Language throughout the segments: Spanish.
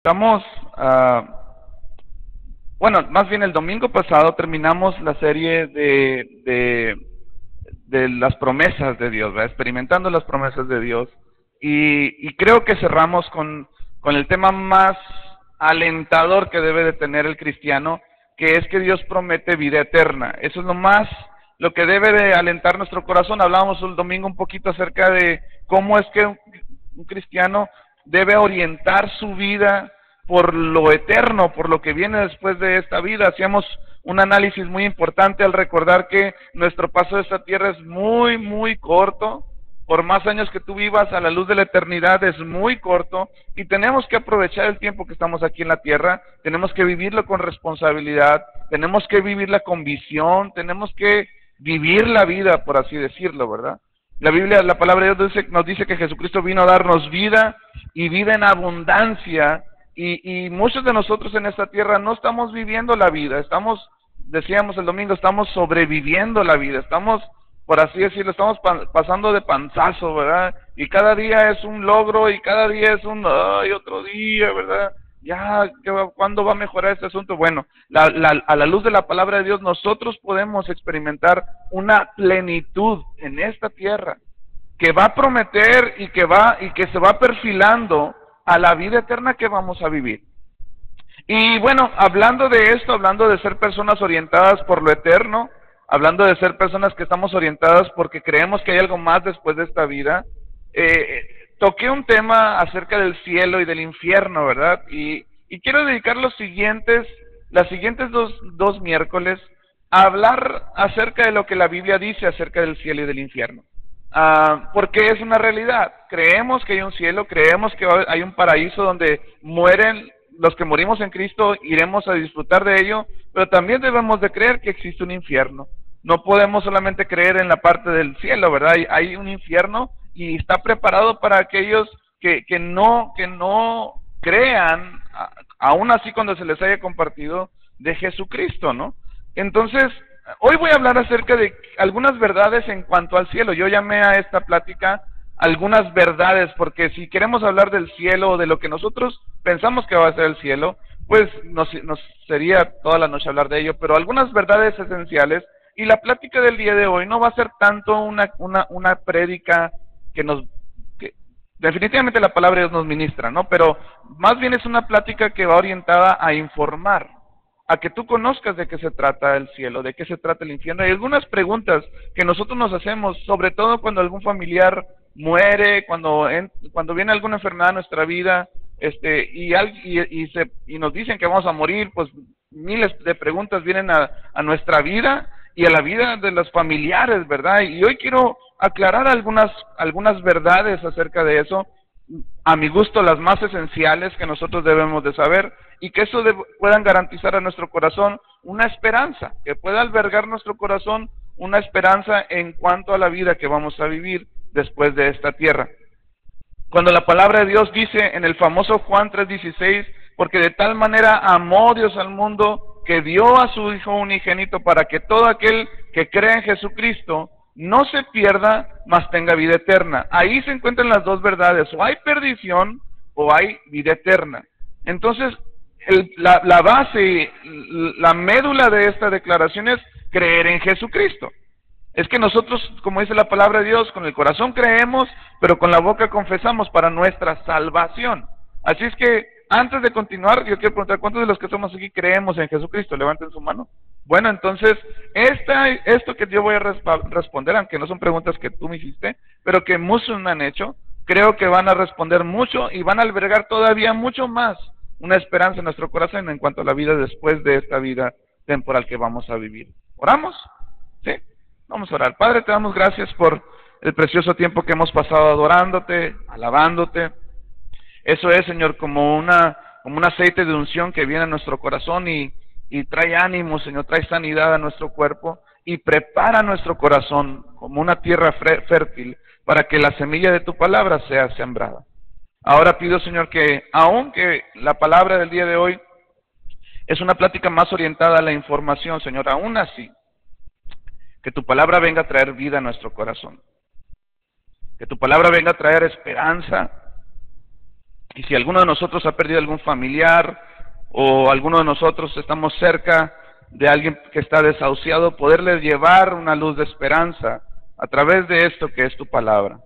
Estamos, bueno, más bien el domingo pasado terminamos la serie de las promesas de Dios, ¿verdad? Experimentando las promesas de Dios. Y creo que cerramos con el tema más alentador que debe de tener el cristiano, que es que Dios promete vida eterna. Eso es lo que debe de alentar nuestro corazón. Hablábamos el domingo un poquito acerca de cómo es que un cristiano debe orientar su vida por lo eterno, por lo que viene después de esta vida. Hacíamos un análisis muy importante al recordar que nuestro paso de esta tierra es muy, muy corto. Por más años que tú vivas a la luz de la eternidad es muy corto y tenemos que aprovechar el tiempo que estamos aquí en la tierra, tenemos que vivirlo con responsabilidad, tenemos que vivirla con visión, tenemos que vivir la vida, por así decirlo, ¿verdad? La Biblia, la palabra de Dios nos dice que Jesucristo vino a darnos vida y vida en abundancia. Y muchos de nosotros en esta tierra no estamos viviendo la vida, decíamos el domingo, estamos sobreviviendo la vida, estamos, por así decirlo, estamos pasando de panzazo, ¿verdad? Y cada día es un logro y cada día es ay, otro día, ¿verdad? Ya, ¿cuándo va a mejorar este asunto? Bueno, a la luz de la palabra de Dios, nosotros podemos experimentar una plenitud en esta tierra que va a prometer y que se va perfilando a la vida eterna que vamos a vivir. Y bueno, hablando de esto, hablando de ser personas orientadas por lo eterno, hablando de ser personas que estamos orientadas porque creemos que hay algo más después de esta vida, toqué un tema acerca del cielo y del infierno, ¿verdad? Y quiero dedicar las siguientes dos miércoles a hablar acerca de lo que la Biblia dice acerca del cielo y del infierno. Porque es una realidad. Creemos que hay un cielo, creemos que hay un paraíso donde mueren los que morimos en Cristo, iremos a disfrutar de ello, pero también debemos de creer que existe un infierno. No podemos solamente creer en la parte del cielo, ¿verdad? Hay un infierno y está preparado para aquellos que no crean, aún así cuando se les haya compartido de Jesucristo, ¿no? Entonces, hoy voy a hablar acerca de algunas verdades en cuanto al cielo. Yo llamé a esta plática algunas verdades, porque si queremos hablar del cielo o de lo que nosotros pensamos que va a ser el cielo, pues nos sería toda la noche hablar de ello, pero algunas verdades esenciales. Y la plática del día de hoy no va a ser tanto una prédica que definitivamente la palabra de Dios nos ministra, ¿no? Pero más bien es una plática que va orientada a informar, a que tú conozcas de qué se trata el cielo, de qué se trata el infierno. Hay algunas preguntas que nosotros nos hacemos, sobre todo cuando algún familiar muere, cuando viene alguna enfermedad a nuestra vida, y nos dicen que vamos a morir, pues miles de preguntas vienen a nuestra vida y a la vida de los familiares, ¿verdad? Y hoy quiero aclarar algunas verdades acerca de eso, a mi gusto las más esenciales que nosotros debemos de saber, y que eso puedan garantizar a nuestro corazón una esperanza, que pueda albergar nuestro corazón una esperanza en cuanto a la vida que vamos a vivir después de esta tierra. Cuando la palabra de Dios dice en el famoso Juan 3:16, porque de tal manera amó Dios al mundo que dio a su Hijo unigénito para que todo aquel que cree en Jesucristo no se pierda, mas tenga vida eterna. Ahí se encuentran las dos verdades, o hay perdición o hay vida eterna. Entonces, la base, la médula de esta declaración es creer en Jesucristo. Es que nosotros, como dice la palabra de Dios, con el corazón creemos, pero con la boca confesamos para nuestra salvación. Así es que, antes de continuar, yo quiero preguntar, ¿cuántos de los que estamos aquí creemos en Jesucristo? Levanten su mano. Bueno, entonces, esto que yo voy a responder, aunque no son preguntas que tú me hiciste, pero que muchos me han hecho, creo que van a responder mucho y van a albergar todavía mucho más una esperanza en nuestro corazón en cuanto a la vida después de esta vida temporal que vamos a vivir. ¿Oramos? ¿Sí? Vamos a orar. Padre, te damos gracias por el precioso tiempo que hemos pasado adorándote, alabándote. Eso es, Señor, como un aceite de unción que viene a nuestro corazón y trae ánimo, Señor, trae sanidad a nuestro cuerpo y prepara nuestro corazón como una tierra fértil para que la semilla de tu palabra sea sembrada. Ahora pido, Señor, que aunque la palabra del día de hoy es una plática más orientada a la información, Señor, aún así, que tu palabra venga a traer vida a nuestro corazón. Que tu palabra venga a traer esperanza. Y si alguno de nosotros ha perdido algún familiar o alguno de nosotros estamos cerca de alguien que está desahuciado, poderles llevar una luz de esperanza a través de esto que es tu palabra.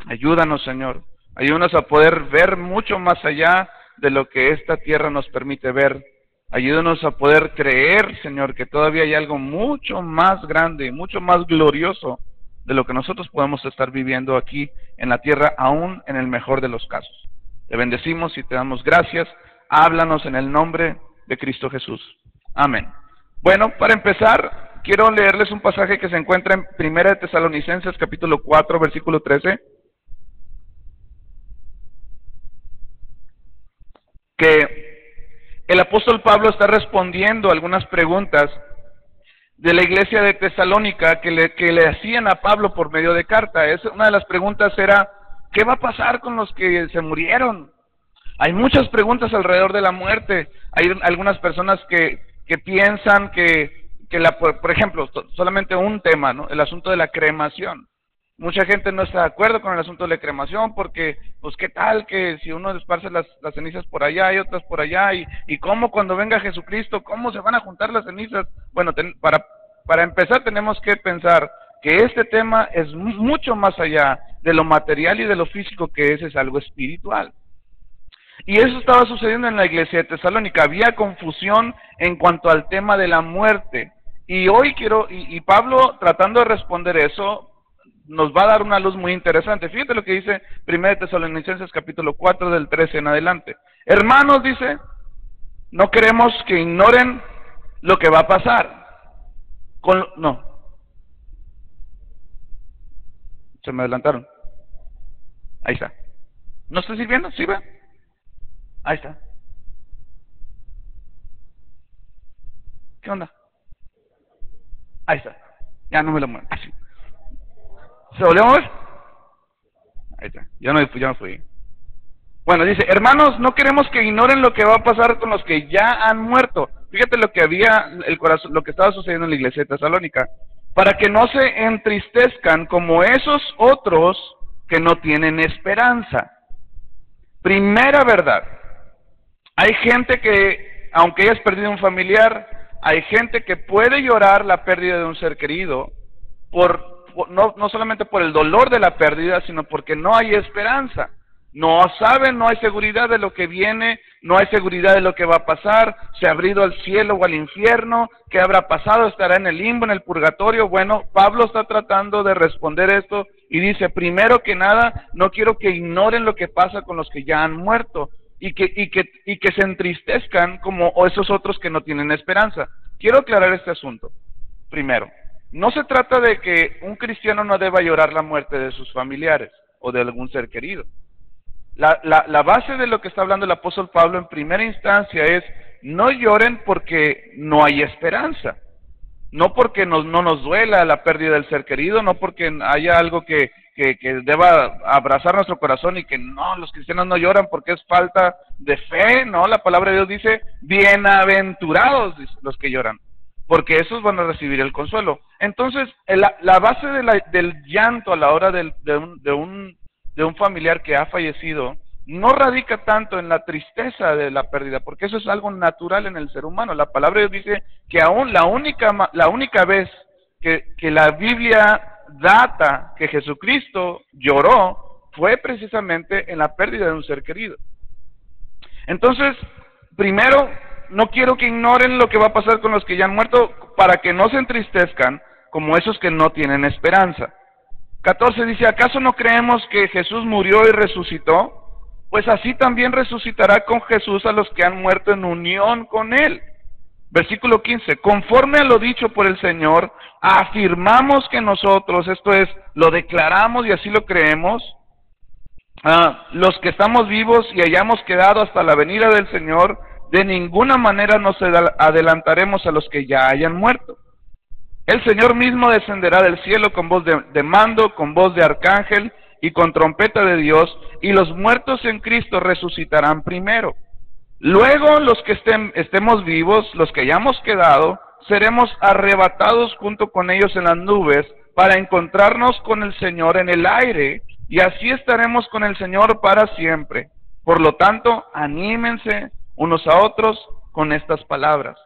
Ayúdanos, Señor. Ayúdanos a poder ver mucho más allá de lo que esta tierra nos permite ver. Ayúdanos a poder creer, Señor, que todavía hay algo mucho más grande, mucho más glorioso de lo que nosotros podemos estar viviendo aquí en la tierra, aún en el mejor de los casos. Te bendecimos y te damos gracias. Háblanos en el nombre de Cristo Jesús. Amén. Bueno, para empezar, quiero leerles un pasaje que se encuentra en 1 de Tesalonicenses, capítulo 4, versículo 13. Que el apóstol Pablo está respondiendo algunas preguntas de la iglesia de Tesalónica que le hacían a Pablo por medio de carta. Una de las preguntas era, ¿qué va a pasar con los que se murieron? Hay muchas preguntas alrededor de la muerte. Hay algunas personas que piensan por ejemplo, solamente un tema, ¿no? El asunto de la cremación. Mucha gente no está de acuerdo con el asunto de la cremación porque, pues, ¿qué tal que si uno esparce las cenizas por allá y otras por allá? ¿Y cómo cuando venga Jesucristo, cómo se van a juntar las cenizas? Bueno, para empezar tenemos que pensar que este tema es mucho más allá de lo material y de lo físico, que es algo espiritual. Y eso estaba sucediendo en la iglesia de Tesalónica. Había confusión en cuanto al tema de la muerte. Y hoy y Pablo, tratando de responder eso, nos va a dar una luz muy interesante. Fíjate lo que dice 1 de Tesalonicenses capítulo 4 del 13 en adelante. Hermanos, dice, no queremos que ignoren lo que va a pasar. No. Se me adelantaron. Ahí está. ¿No estoy sirviendo? ¿Sí ve? Ahí está. ¿Qué onda? Ahí está. Ya no me lo muevo. Así. ¿Se volvió a mover? Ahí está. Yo me fui. Bueno, dice, hermanos, no queremos que ignoren lo que va a pasar con los que ya han muerto. Fíjate lo que lo que estaba sucediendo en la iglesia de Tesalónica. Para que no se entristezcan como esos otros que no tienen esperanza. Primera verdad. Hay gente que, aunque hayas perdido un familiar, hay gente que puede llorar la pérdida de un ser querido, no solamente por el dolor de la pérdida, sino porque no hay esperanza. No saben, no hay seguridad de lo que viene, no hay seguridad de lo que va a pasar, se habrá ido al cielo o al infierno, ¿qué habrá pasado? ¿Estará en el limbo, en el purgatorio? Bueno, Pablo está tratando de responder esto y dice, primero que nada, no quiero que ignoren lo que pasa con los que ya han muerto y que se entristezcan como esos otros que no tienen esperanza. Quiero aclarar este asunto. Primero, no se trata de que un cristiano no deba llorar la muerte de sus familiares o de algún ser querido. La base de lo que está hablando el apóstol Pablo en primera instancia es, no lloren porque no hay esperanza, no porque no nos duela la pérdida del ser querido, no porque haya algo que deba abrazar nuestro corazón y que no, los cristianos no lloran porque es falta de fe. No, la palabra de Dios dice, bienaventurados los que lloran, porque esos van a recibir el consuelo. Entonces, la base del llanto a la hora de un familiar que ha fallecido no radica tanto en la tristeza de la pérdida, porque eso es algo natural en el ser humano. La palabra de Dios dice que aún la única vez que la Biblia data que Jesucristo lloró fue precisamente en la pérdida de un ser querido. Entonces, primero, no quiero que ignoren lo que va a pasar con los que ya han muerto, para que no se entristezcan como esos que no tienen esperanza. 14 dice, ¿acaso no creemos que Jesús murió y resucitó? Pues así también resucitará con Jesús a los que han muerto en unión con Él. Versículo 15, conforme a lo dicho por el Señor, afirmamos que nosotros, esto es, lo declaramos y así lo creemos, los que estamos vivos y hayamos quedado hasta la venida del Señor, de ninguna manera nos adelantaremos a los que ya hayan muerto. El Señor mismo descenderá del cielo con voz de mando, con voz de arcángel y con trompeta de Dios, y los muertos en Cristo resucitarán primero. Luego los que estemos vivos, los que hayamos quedado, seremos arrebatados junto con ellos en las nubes para encontrarnos con el Señor en el aire, y así estaremos con el Señor para siempre. Por lo tanto, anímense unos a otros con estas palabras.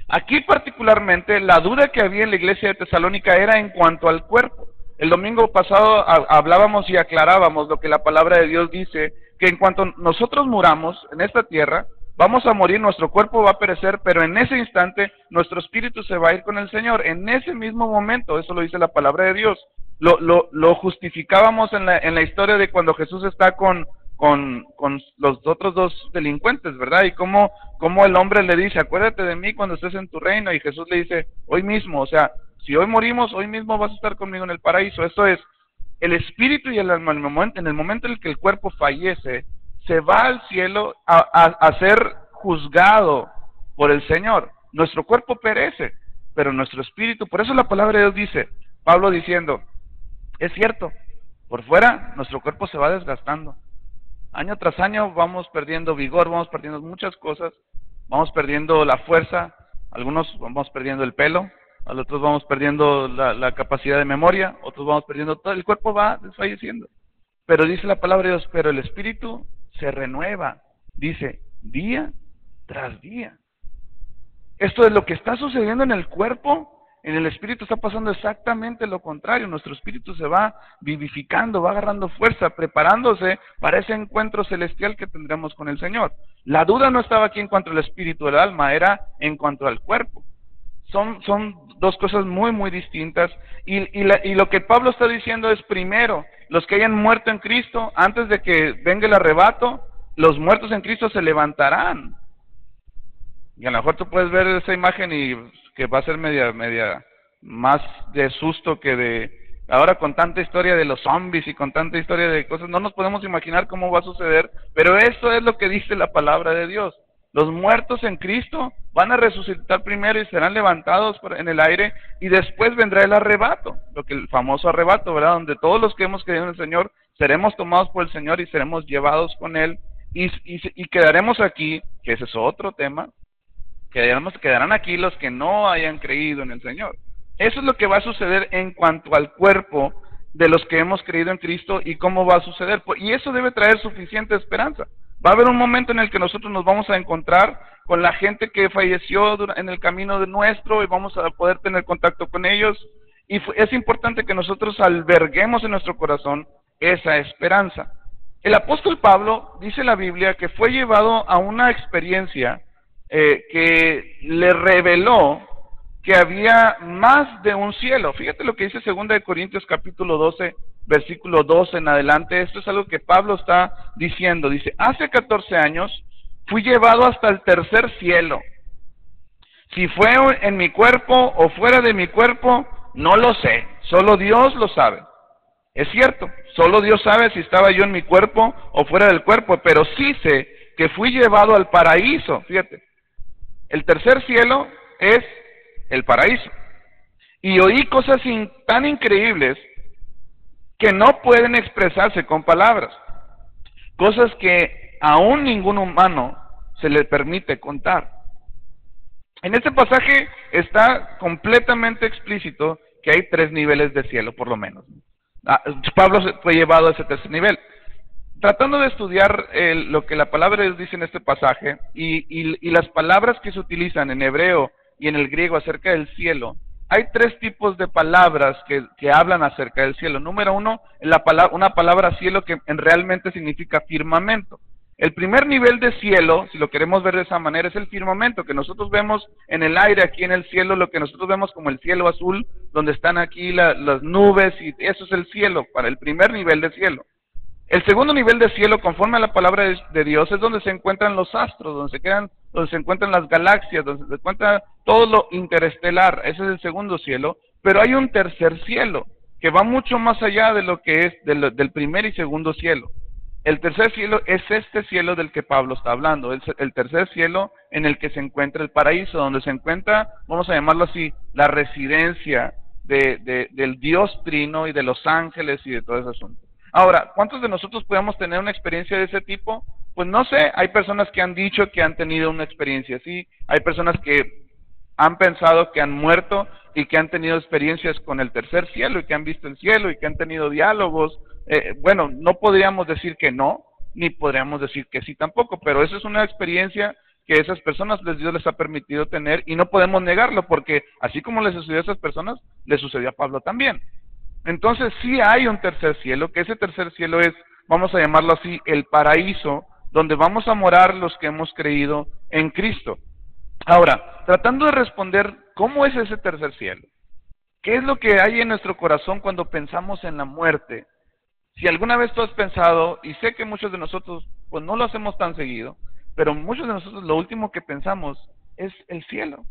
Aquí particularmente la duda que había en la iglesia de Tesalónica era en cuanto al cuerpo. El domingo pasado hablábamos y aclarábamos lo que la palabra de Dios dice, que en cuanto nosotros muramos en esta tierra, vamos a morir, nuestro cuerpo va a perecer, pero en ese instante nuestro espíritu se va a ir con el Señor. En ese mismo momento, eso lo dice la palabra de Dios. Lo justificábamos en la historia de cuando Jesús está con los otros dos delincuentes, ¿verdad? Y cómo el hombre le dice, acuérdate de mí cuando estés en tu reino, y Jesús le dice, hoy mismo, o sea, si hoy morimos, hoy mismo vas a estar conmigo en el paraíso. Esto es, el espíritu y el alma, en el momento en el que el cuerpo fallece, se va al cielo a ser juzgado por el Señor. Nuestro cuerpo perece, pero nuestro espíritu, por eso la palabra de Dios dice, Pablo diciendo, es cierto, por fuera nuestro cuerpo se va desgastando. Año tras año vamos perdiendo vigor, vamos perdiendo muchas cosas, vamos perdiendo la fuerza, algunos vamos perdiendo el pelo, otros vamos perdiendo la capacidad de memoria, otros vamos perdiendo todo, el cuerpo va desfalleciendo. Pero dice la palabra de Dios, pero el espíritu se renueva, dice, día tras día. Esto es lo que está sucediendo en el cuerpo. En el espíritu está pasando exactamente lo contrario. Nuestro espíritu se va vivificando, va agarrando fuerza, preparándose para ese encuentro celestial que tendremos con el Señor. La duda no estaba aquí en cuanto al espíritu del alma, era en cuanto al cuerpo. Son dos cosas muy, muy distintas. Y lo que Pablo está diciendo es, primero, los que hayan muerto en Cristo, antes de que venga el arrebato, los muertos en Cristo se levantarán. Y a lo mejor tú puedes ver esa imagen y que va a ser media más de susto que de... Ahora con tanta historia de los zombies y con tanta historia de cosas, no nos podemos imaginar cómo va a suceder, pero eso es lo que dice la palabra de Dios. Los muertos en Cristo van a resucitar primero y serán levantados en el aire, y después vendrá el arrebato, el famoso arrebato, ¿verdad? Donde todos los que hemos creído en el Señor seremos tomados por el Señor y seremos llevados con Él, y quedaremos aquí, que ese es otro tema. Quedarán aquí los que no hayan creído en el Señor. Eso es lo que va a suceder en cuanto al cuerpo de los que hemos creído en Cristo y cómo va a suceder. Y eso debe traer suficiente esperanza. Va a haber un momento en el que nosotros nos vamos a encontrar con la gente que falleció en el camino de nuestro y vamos a poder tener contacto con ellos. Y es importante que nosotros alberguemos en nuestro corazón esa esperanza. El apóstol Pablo, dice la Biblia, que fue llevado a una experiencia que le reveló que había más de un cielo. Fíjate lo que dice 2 de Corintios capítulo 12, versículo 12 en adelante. Esto es algo que Pablo está diciendo. Dice, hace 14 años fui llevado hasta el tercer cielo. Si fue en mi cuerpo o fuera de mi cuerpo, no lo sé. Solo Dios lo sabe. Es cierto, solo Dios sabe si estaba yo en mi cuerpo o fuera del cuerpo, pero sí sé que fui llevado al paraíso. Fíjate. El tercer cielo es el paraíso. Y oí cosas tan increíbles que no pueden expresarse con palabras. Cosas que aún ningún humano se le permite contar. En este pasaje está completamente explícito que hay 3 niveles de cielo, por lo menos. Pablo fue llevado a ese tercer nivel. Tratando de estudiar lo que la palabra de Dios dice en este pasaje y las palabras que se utilizan en hebreo y en el griego acerca del cielo, hay 3 tipos de palabras que hablan acerca del cielo. Número 1, una palabra cielo que realmente significa firmamento. El primer nivel de cielo, si lo queremos ver de esa manera, es el firmamento, que nosotros vemos en el aire, aquí en el cielo, lo que nosotros vemos como el cielo azul, donde están aquí las nubes, y eso es el cielo, para el primer nivel de cielo. El segundo nivel de cielo, conforme a la palabra de Dios, es donde se encuentran los astros, donde se encuentran las galaxias, donde se encuentra todo lo interestelar. Ese es el segundo cielo. Pero hay un tercer cielo, que va mucho más allá de lo que es del primer y segundo cielo. El tercer cielo es este cielo del que Pablo está hablando. Es el tercer cielo en el que se encuentra el paraíso, donde se encuentra, vamos a llamarlo así, la residencia del Dios Trino y de los ángeles y de todo ese asunto. Ahora, ¿cuántos de nosotros podemos tener una experiencia de ese tipo? Pues no sé, hay personas que han dicho que han tenido una experiencia así, hay personas que han pensado que han muerto y que han tenido experiencias con el tercer cielo y que han visto el cielo y que han tenido diálogos. Bueno, no podríamos decir que no, ni podríamos decir que sí tampoco, pero eso es una experiencia que esas personas Dios les ha permitido tener y no podemos negarlo, porque así como le sucedió a esas personas, le sucedió a Pablo también. Entonces sí hay un tercer cielo, que ese tercer cielo es, vamos a llamarlo así, el paraíso, donde vamos a morar los que hemos creído en Cristo. Ahora, tratando de responder, ¿cómo es ese tercer cielo? ¿Qué es lo que hay en nuestro corazón cuando pensamos en la muerte? Si alguna vez tú has pensado, y sé que muchos de nosotros pues no lo hacemos tan seguido, pero muchos de nosotros lo último que pensamos es el cielo.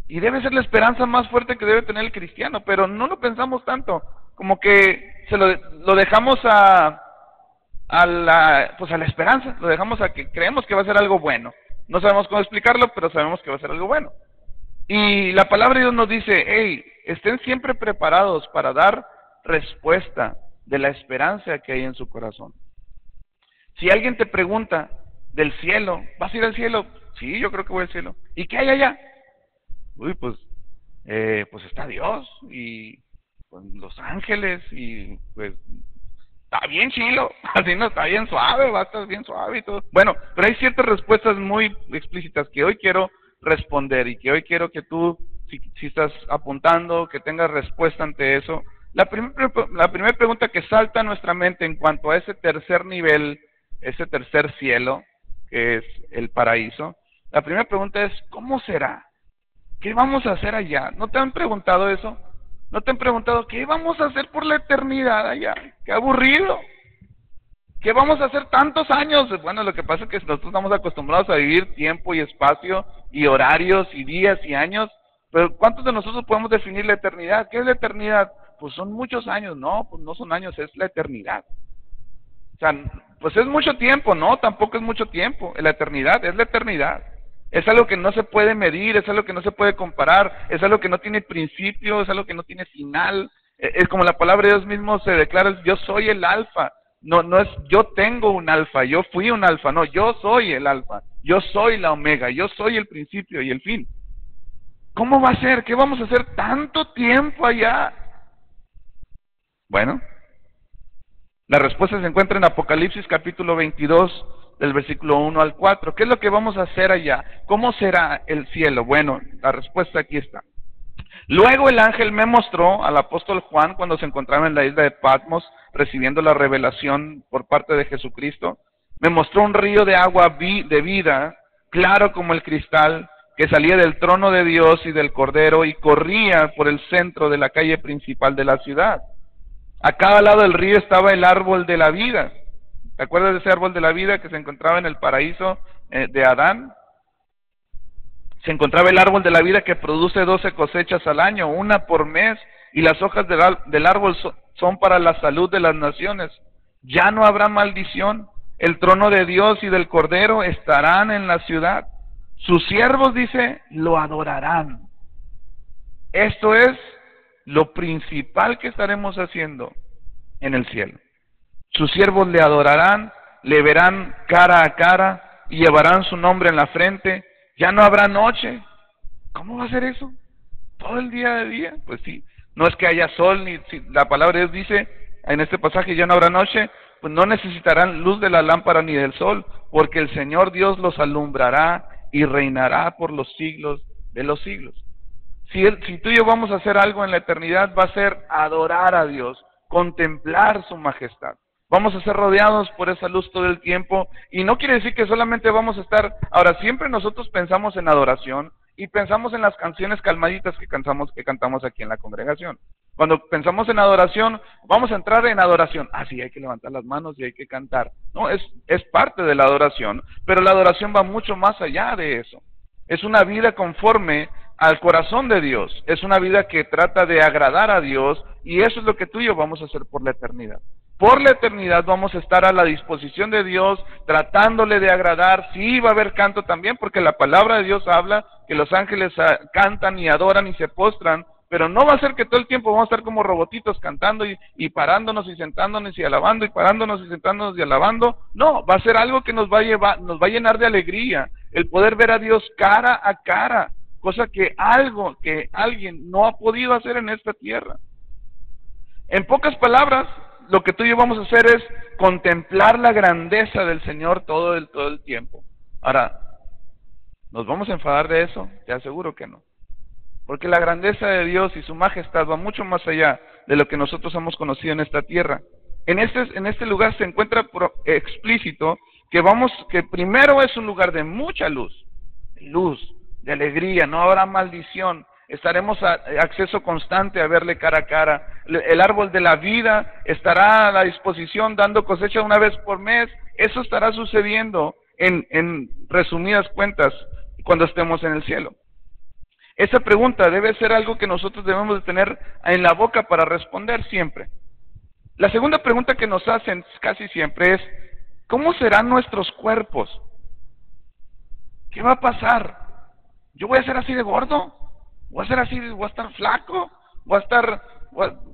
Y debe ser la esperanza más fuerte que debe tener el cristiano, pero no lo pensamos tanto, como que lo dejamos a la esperanza, lo dejamos a que creemos que va a ser algo bueno. No sabemos cómo explicarlo, pero sabemos que va a ser algo bueno. Y la palabra de Dios nos dice, hey, estén siempre preparados para dar respuesta de la esperanza que hay en su corazón. Si alguien te pregunta del cielo, ¿vas a ir al cielo? Sí, yo creo que voy al cielo. ¿Y qué hay allá? Uy, pues está Dios y pues, los ángeles y pues está bien chilo, así no está bien suave, va a estar bien suave y todo. Bueno, pero hay ciertas respuestas muy explícitas que hoy quiero responder y que hoy quiero que tú, si estás apuntando, que tengas respuesta ante eso. La primera pregunta que salta a nuestra mente en cuanto a ese tercer nivel, ese tercer cielo, que es el paraíso, la primera pregunta es, ¿cómo será? ¿Qué vamos a hacer allá? ¿No te han preguntado eso? ¿No te han preguntado qué vamos a hacer por la eternidad allá? ¡Qué aburrido! ¿Qué vamos a hacer tantos años? Bueno, lo que pasa es que nosotros estamos acostumbrados a vivir tiempo y espacio y horarios y días y años, pero ¿cuántos de nosotros podemos definir la eternidad? ¿Qué es la eternidad? Pues son muchos años. No, pues no son años, es la eternidad. O sea, pues es mucho tiempo, no, tampoco es mucho tiempo. La eternidad es la eternidad. Es algo que no se puede medir, es algo que no se puede comparar, es algo que no tiene principio, es algo que no tiene final. Es como la palabra de Dios mismo se declara, yo soy el alfa. No es yo tengo un alfa, yo fui un alfa, no, yo soy el alfa, yo soy la omega, yo soy el principio y el fin. ¿Cómo va a ser? ¿Qué vamos a hacer tanto tiempo allá? Bueno, la respuesta se encuentra en Apocalipsis capítulo 22, del versículo 1 al 4. ¿Qué es lo que vamos a hacer allá? ¿Cómo será el cielo? Bueno, la respuesta aquí está. Luego el ángel me mostró al apóstol Juan cuando se encontraba en la isla de Patmos recibiendo la revelación por parte de Jesucristo. Me mostró un río de agua de vida, claro como el cristal, que salía del trono de Dios y del Cordero y corría por el centro de la calle principal de la ciudad. A cada lado del río estaba el árbol de la vida. ¿Te acuerdas de ese árbol de la vida que se encontraba en el paraíso de Adán? Se encontraba el árbol de la vida que produce 12 cosechas al año, una por mes, y las hojas del árbol son para la salud de las naciones. Ya no habrá maldición. El trono de Dios y del Cordero estarán en la ciudad. Sus siervos, dice, lo adorarán. Esto es lo principal que estaremos haciendo en el cielo. Sus siervos le adorarán, le verán cara a cara y llevarán su nombre en la frente. Ya no habrá noche. ¿Cómo va a ser eso? ¿Todo el día de día? Pues sí. No es que haya sol, ni si la palabra de Dios dice en este pasaje ya no habrá noche, pues no necesitarán luz de la lámpara ni del sol, porque el Señor Dios los alumbrará y reinará por los siglos de los siglos. Si tú y yo vamos a hacer algo en la eternidad, va a ser adorar a Dios, contemplar su majestad. Vamos a ser rodeados por esa luz todo el tiempo, y no quiere decir que solamente vamos a estar. Ahora, siempre nosotros pensamos en adoración y pensamos en las canciones calmaditas que cantamos aquí en la congregación. Cuando pensamos en adoración, vamos a entrar en adoración. Ah, sí, hay que levantar las manos y hay que cantar. No, es parte de la adoración, pero la adoración va mucho más allá de eso. Es una vida conforme al corazón de Dios. Es una vida que trata de agradar a Dios, y eso es lo que tú y yo vamos a hacer por la eternidad. Por la eternidad vamos a estar a la disposición de Dios, tratándole de agradar. Sí, va a haber canto también, porque la palabra de Dios habla que los ángeles cantan y adoran y se postran, pero no va a ser que todo el tiempo vamos a estar como robotitos cantando y parándonos y sentándonos y alabando y parándonos y sentándonos y alabando. No, va a ser algo que nos va a llenar de alegría, el poder ver a Dios cara a cara, cosa que alguien no ha podido hacer en esta tierra. En pocas palabras, lo que tú y yo vamos a hacer es contemplar la grandeza del Señor todo el tiempo. Ahora, ¿nos vamos a enfadar de eso? Te aseguro que no. Porque la grandeza de Dios y su majestad va mucho más allá de lo que nosotros hemos conocido en esta tierra. En este lugar se encuentra explícito que primero es un lugar de mucha luz, de alegría, no habrá maldición, estaremos a acceso constante a verle cara a cara. El árbol de la vida estará a la disposición dando cosecha una vez por mes. Eso estará sucediendo en resumidas cuentas cuando estemos en el cielo. Esa pregunta debe ser algo que nosotros debemos de tener en la boca para responder siempre. La segunda pregunta que nos hacen casi siempre es, ¿cómo serán nuestros cuerpos? ¿Qué va a pasar? ¿Yo voy a ser así de gordo? ¿Voy a ser así, voy a estar flaco? ¿Voy a estar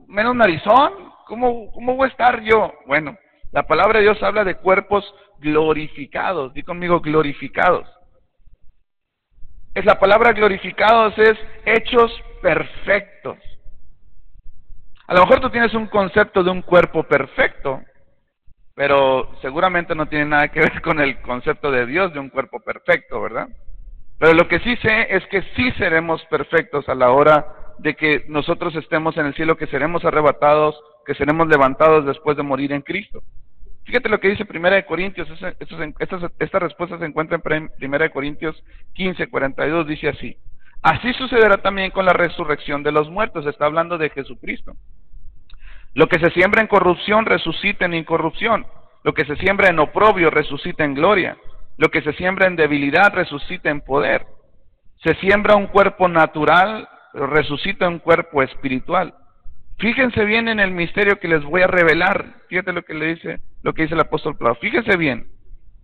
menos narizón? ¿Cómo voy a estar yo? Bueno, la palabra de Dios habla de cuerpos glorificados. Di conmigo, glorificados. La palabra glorificados es hechos perfectos. A lo mejor tú tienes un concepto de un cuerpo perfecto, pero seguramente no tiene nada que ver con el concepto de Dios de un cuerpo perfecto, ¿verdad? Pero lo que sí sé es que sí seremos perfectos a la hora de que nosotros estemos en el cielo, que seremos arrebatados, que seremos levantados después de morir en Cristo. Fíjate lo que dice 1 Corintios, esta respuesta se encuentra en 1 Corintios 15:42, dice así: así sucederá también con la resurrección de los muertos. Está hablando de Jesucristo. Lo que se siembra en corrupción resucita en incorrupción, lo que se siembra en oprobio resucita en gloria, lo que se siembra en debilidad resucita en poder. Se siembra un cuerpo natural, pero resucita un cuerpo espiritual. Fíjense bien en el misterio que les voy a revelar. Fíjate lo que dice el apóstol Pablo. Fíjense bien.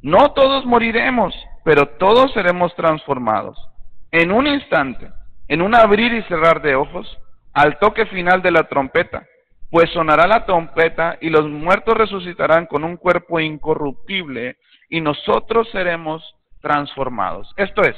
No todos moriremos, pero todos seremos transformados. En un instante, en un abrir y cerrar de ojos, al toque final de la trompeta. Pues sonará la trompeta y los muertos resucitarán con un cuerpo incorruptible y nosotros seremos transformados. Esto es,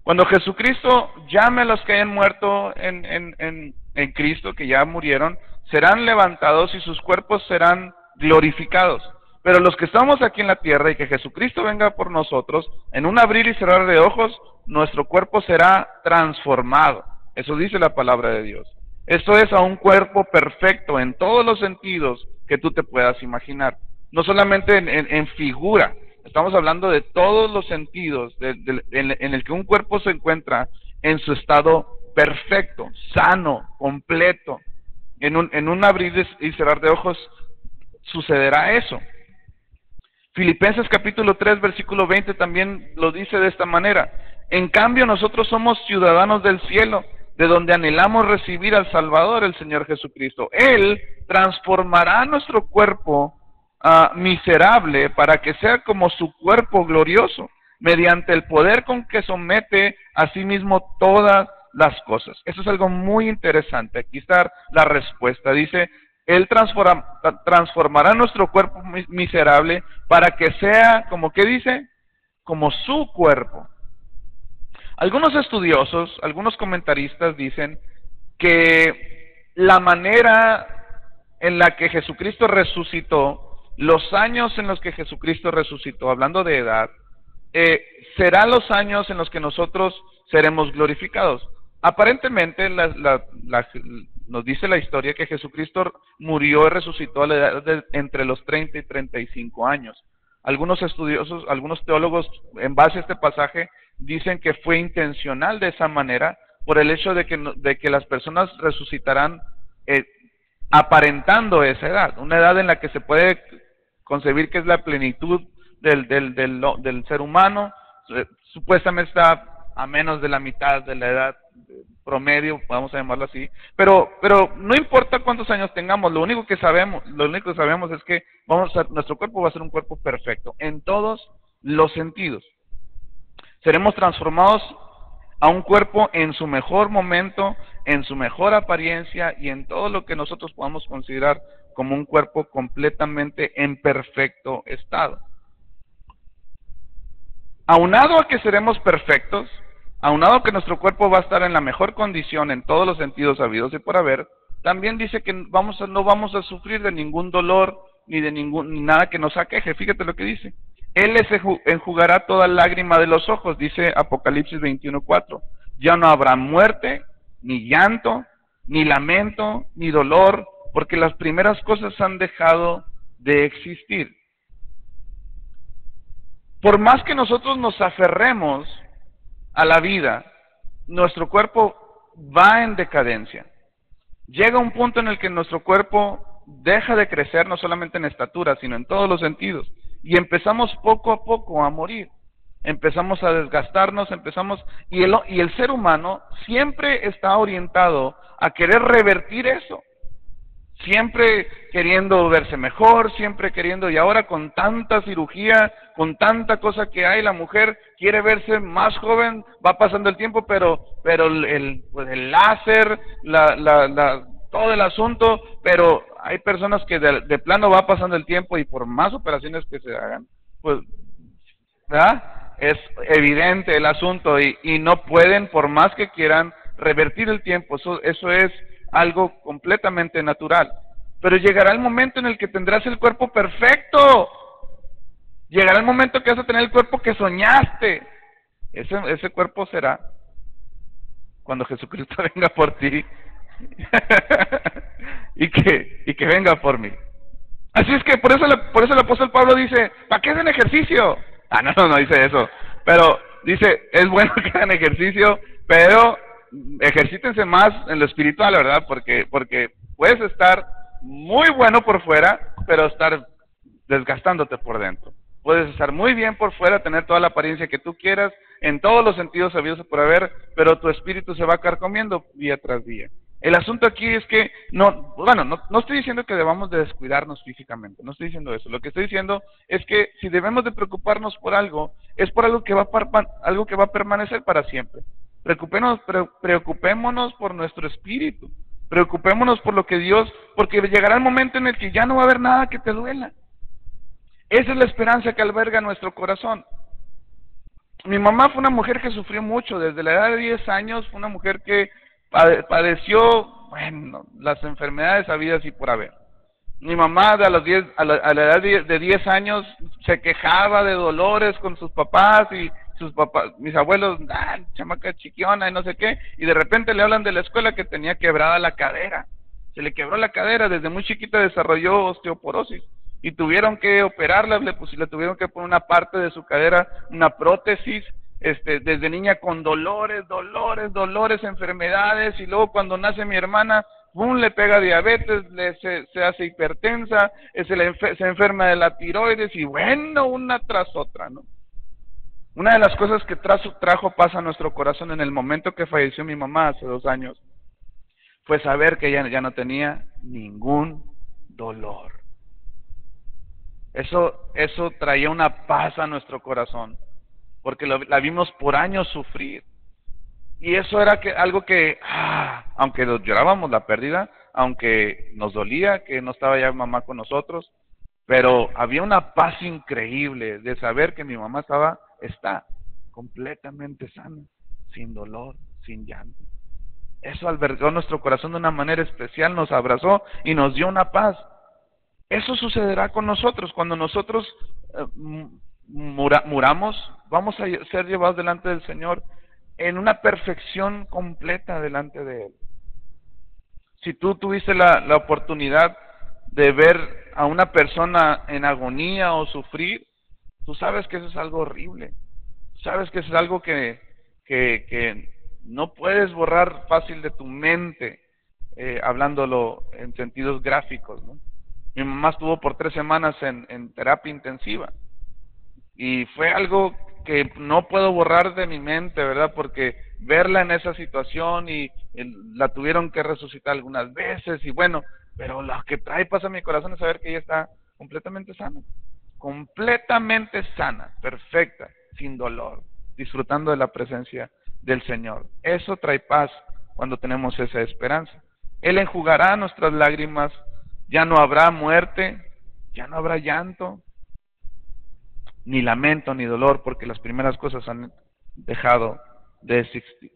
cuando Jesucristo llame a los que hayan muerto en Cristo, que ya murieron, serán levantados y sus cuerpos serán glorificados. Pero los que estamos aquí en la tierra y que Jesucristo venga por nosotros, en un abrir y cerrar de ojos, nuestro cuerpo será transformado. Eso dice la palabra de Dios. Esto es a un cuerpo perfecto en todos los sentidos que tú te puedas imaginar. No solamente en figura, estamos hablando de todos los sentidos en el que un cuerpo se encuentra en su estado perfecto, sano, completo. En un abrir y cerrar de ojos sucederá eso. Filipenses capítulo 3, versículo 20 también lo dice de esta manera. En cambio, nosotros somos ciudadanos del cielo, de donde anhelamos recibir al Salvador, el Señor Jesucristo. Él transformará nuestro cuerpo miserable para que sea como su cuerpo glorioso, mediante el poder con que somete a sí mismo todas las cosas. Eso es algo muy interesante. Aquí está la respuesta. Dice, Él transformará nuestro cuerpo miserable para que sea, como ¿qué dice? Como su cuerpo. Algunos estudiosos, algunos comentaristas dicen que la manera en la que Jesucristo resucitó, los años en los que Jesucristo resucitó, hablando de edad, serán los años en los que nosotros seremos glorificados. Aparentemente nos dice la historia que Jesucristo murió y resucitó a la edad de entre los 30 y 35 años. Algunos estudiosos, algunos teólogos, en base a este pasaje, dicen que fue intencional de esa manera por el hecho de que las personas resucitarán aparentando esa edad, una edad en la que se puede concebir que es la plenitud del ser humano. Supuestamente está a menos de la mitad de la edad promedio, vamos a llamarlo así, pero no importa cuántos años tengamos, lo único que sabemos es que nuestro cuerpo va a ser un cuerpo perfecto en todos los sentidos. Seremos transformados a un cuerpo en su mejor momento, en su mejor apariencia y en todo lo que nosotros podamos considerar como un cuerpo completamente en perfecto estado. Aunado a que seremos perfectos, aunado a que nuestro cuerpo va a estar en la mejor condición en todos los sentidos habidos y por haber, también dice que no vamos a sufrir de ningún dolor ni ni nada que nos aqueje. Fíjate lo que dice. Él les enjugará toda lágrima de los ojos, dice Apocalipsis 21:4. Ya no habrá muerte, ni llanto, ni lamento, ni dolor, porque las primeras cosas han dejado de existir. Por más que nosotros nos aferremos a la vida, nuestro cuerpo va en decadencia. Llega un punto en el que nuestro cuerpo deja de crecer, no solamente en estatura, sino en todos los sentidos. Y empezamos poco a poco a morir. Empezamos a desgastarnos, y el ser humano siempre está orientado a querer revertir eso. Siempre queriendo verse mejor, siempre queriendo, y ahora con tanta cirugía, con tanta cosa que hay, la mujer quiere verse más joven, va pasando el tiempo, pero el láser, todo el asunto, pero hay personas que de plano va pasando el tiempo y por más operaciones que se hagan, pues, ¿verdad? Es evidente el asunto y no pueden, por más que quieran, revertir el tiempo. Eso es algo completamente natural. Pero llegará el momento en el que tendrás el cuerpo perfecto. Llegará el momento que vas a tener el cuerpo que soñaste. Ese cuerpo será cuando Jesucristo venga por ti y que venga por mí. Así es que por eso el apóstol Pablo dice, ¿para qué hacen ejercicio? No dice eso. Pero dice, es bueno que hagan ejercicio, pero ejercítense más en lo espiritual, ¿verdad? Porque puedes estar muy bueno por fuera, pero estar desgastándote por dentro. Puedes estar muy bien por fuera, tener toda la apariencia que tú quieras, en todos los sentidos sabidos por haber, pero tu espíritu se va carcomiendo día tras día. El asunto aquí es que, no estoy diciendo que debamos de descuidarnos físicamente, no estoy diciendo eso. Lo que estoy diciendo es que si debemos de preocuparnos por algo, es por algo que va a permanecer para siempre. Preocupémonos por nuestro espíritu, preocupémonos por lo que Dios, porque llegará el momento en el que ya no va a haber nada que te duela. Esa es la esperanza que alberga nuestro corazón. Mi mamá fue una mujer que sufrió mucho, desde la edad de 10 años, fue una mujer que padeció, las enfermedades habidas y por haber. Mi mamá a la edad de 10 años se quejaba de dolores con sus papás y mis abuelos, chamaca chiquiona y no sé qué, y de repente le hablan de la escuela que tenía quebrada la cadera. Se le quebró la cadera, desde muy chiquita desarrolló osteoporosis y tuvieron que operarla, le tuvieron que poner una parte de su cadera, una prótesis, desde niña con dolores, enfermedades, y luego cuando nace mi hermana, le pega diabetes, se hace hipertensa, se enferma de la tiroides, y una tras otra, ¿no? Una de las cosas que trajo paz a nuestro corazón en el momento que falleció mi mamá hace 2 años, fue saber que ella ya no tenía ningún dolor. Eso traía una paz a nuestro corazón, porque la vimos por años sufrir. Y eso era algo que, aunque llorábamos la pérdida, aunque nos dolía que no estaba ya mamá con nosotros, pero había una paz increíble de saber que mi mamá está completamente sana, sin dolor, sin llanto. Eso albergó nuestro corazón de una manera especial, nos abrazó y nos dio una paz. Eso sucederá con nosotros cuando nosotros muramos. Vamos a ser llevados delante del Señor en una perfección completa delante de Él. Si tú tuviste la oportunidad de ver a una persona en agonía o sufrir, tú sabes que eso es algo horrible. Sabes que eso es algo que no puedes borrar fácil de tu mente, hablándolo en sentidos gráficos, ¿no? Mi mamá estuvo por 3 semanas en terapia intensiva y fue algo que no puedo borrar de mi mente, ¿verdad? Porque verla en esa situación y la tuvieron que resucitar algunas veces pero lo que trae paz a mi corazón es saber que ella está completamente sana, perfecta, sin dolor, disfrutando de la presencia del Señor. Eso trae paz cuando tenemos esa esperanza. Él enjugará nuestras lágrimas, ya no habrá muerte, ya no habrá llanto, ni lamento, ni dolor, porque las primeras cosas han dejado de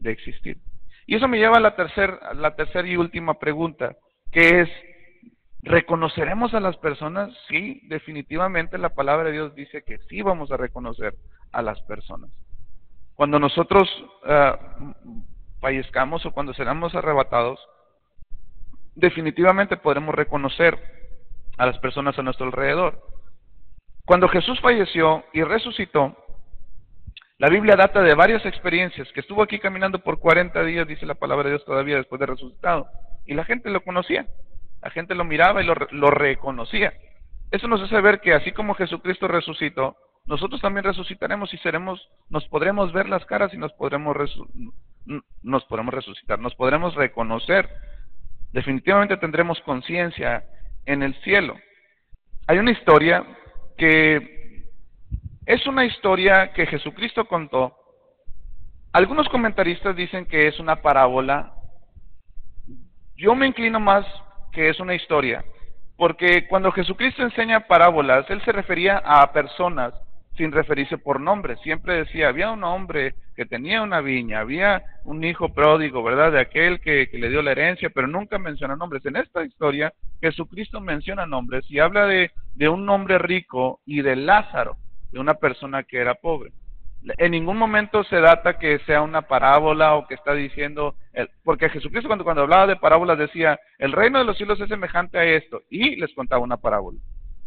existir. Y eso me lleva a la tercera y última pregunta. que es, ¿reconoceremos a las personas? Sí, definitivamente la palabra de Dios dice que sí vamos a reconocer a las personas. Cuando nosotros fallezcamos o cuando seremos arrebatados, definitivamente podremos reconocer a las personas a nuestro alrededor. Cuando Jesús falleció y resucitó, la Biblia data de varias experiencias, que estuvo aquí caminando por 40 días, dice la palabra de Dios, todavía después de resucitado, y la gente lo conocía, la gente lo miraba y lo reconocía. Eso nos hace ver que así como Jesucristo resucitó, nosotros también resucitaremos y nos podremos ver las caras y nos podremos resucitar, nos podremos reconocer. Definitivamente tendremos conciencia en el cielo. Hay una historia que es una historia que Jesucristo contó. Algunos comentaristas dicen que es una parábola. Yo me inclino más que es una historia, porque cuando Jesucristo enseña parábolas, Él se refería a personas sin referirse por nombre. Siempre decía, había un hombre que tenía una viña, había un hijo pródigo, ¿verdad? De aquel que le dio la herencia, pero nunca menciona nombres. En esta historia, Jesucristo menciona nombres y habla de un hombre rico y de Lázaro, de una persona que era pobre. En ningún momento se data que sea una parábola o que está diciendo, porque Jesucristo cuando hablaba de parábolas decía, el reino de los cielos es semejante a esto, y les contaba una parábola.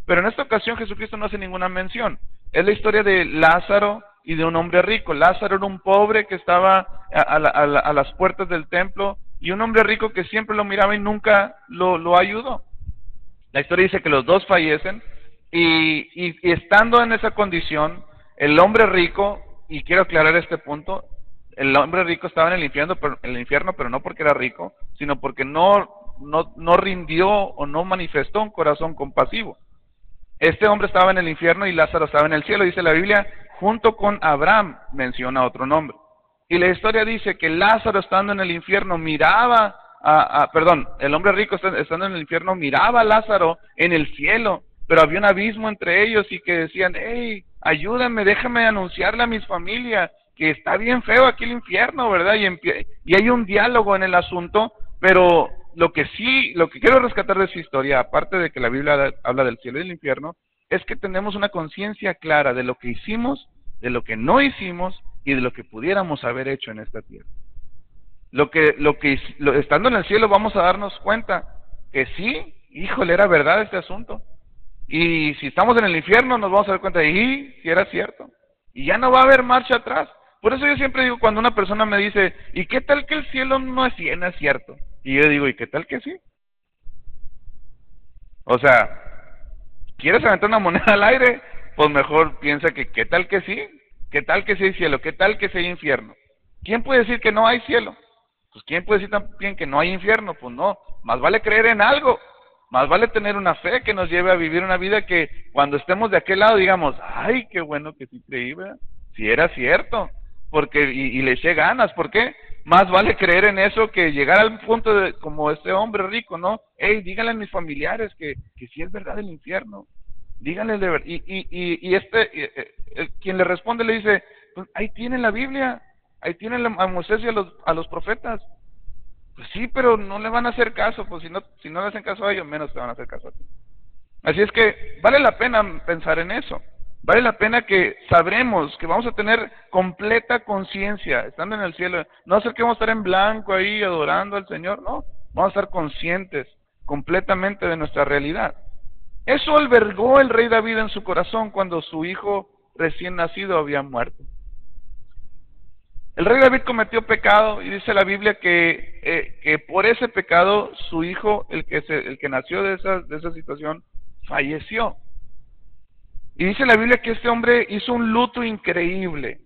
Pero en esta ocasión Jesucristo no hace ninguna mención. Es la historia de Lázaro y de un hombre rico. Lázaro era un pobre que estaba a las puertas del templo, y un hombre rico que siempre lo miraba y nunca lo ayudó. La historia dice que los dos fallecen, y estando en esa condición, el hombre rico, y quiero aclarar este punto, el hombre rico estaba en el infierno, pero no porque era rico, sino porque no rindió o no manifestó un corazón compasivo. Este hombre estaba en el infierno y Lázaro estaba en el cielo. Dice la Biblia, junto con Abraham, menciona otro nombre. Y la historia dice que Lázaro, estando en el infierno, miraba el hombre rico estando en el infierno miraba a Lázaro en el cielo, pero había un abismo entre ellos y que decían, hey, ayúdame, déjame anunciarle a mis familias que está bien feo aquí el infierno, ¿verdad? Y hay un diálogo en el asunto, pero lo que quiero rescatar de esa historia, aparte de que la Biblia habla del cielo y del infierno, es que tenemos una conciencia clara de lo que hicimos, de lo que no hicimos y de lo que pudiéramos haber hecho en esta tierra. Estando en el cielo vamos a darnos cuenta que sí, híjole, era verdad este asunto. Y si estamos en el infierno nos vamos a dar cuenta de, si era cierto. Y ya no va a haber marcha atrás. Por eso yo siempre digo, cuando una persona me dice, ¿y qué tal que el cielo no es cierto? Y yo digo, ¿y qué tal que sí? O sea, ¿quieres aventar una moneda al aire? Pues mejor piensa que ¿qué tal que sí? ¿Qué tal que sí hay cielo? ¿Qué tal que sí hay infierno? ¿Quién puede decir que no hay cielo? Pues ¿quién puede decir también que no hay infierno? Pues no, más vale creer en algo. Más vale tener una fe que nos lleve a vivir una vida que cuando estemos de aquel lado digamos, ay, qué bueno que sí creí, ¿verdad? Si era cierto, porque y le eché ganas. ¿Por qué? Más vale creer en eso que llegar al punto de, como este hombre rico, ¿no? Hey, díganle a mis familiares que sí es verdad el infierno. Díganle de verdad. Quien le responde le dice, pues ahí tienen la Biblia, ahí tienen a Moisés y a los profetas. Pues sí, pero no le van a hacer caso, pues si no le hacen caso a ellos, menos te van a hacer caso a ti. Así es que vale la pena pensar en eso. Vale la pena que sabremos que vamos a tener completa conciencia, estando en el cielo. No es que vamos a estar en blanco ahí adorando al Señor, no. Vamos a estar conscientes completamente de nuestra realidad. Eso albergó el rey David en su corazón cuando su hijo recién nacido había muerto. El rey David cometió pecado y dice la Biblia que por ese pecado su hijo, el que nació de esa situación, falleció. Y dice la Biblia que este hombre hizo un luto increíble.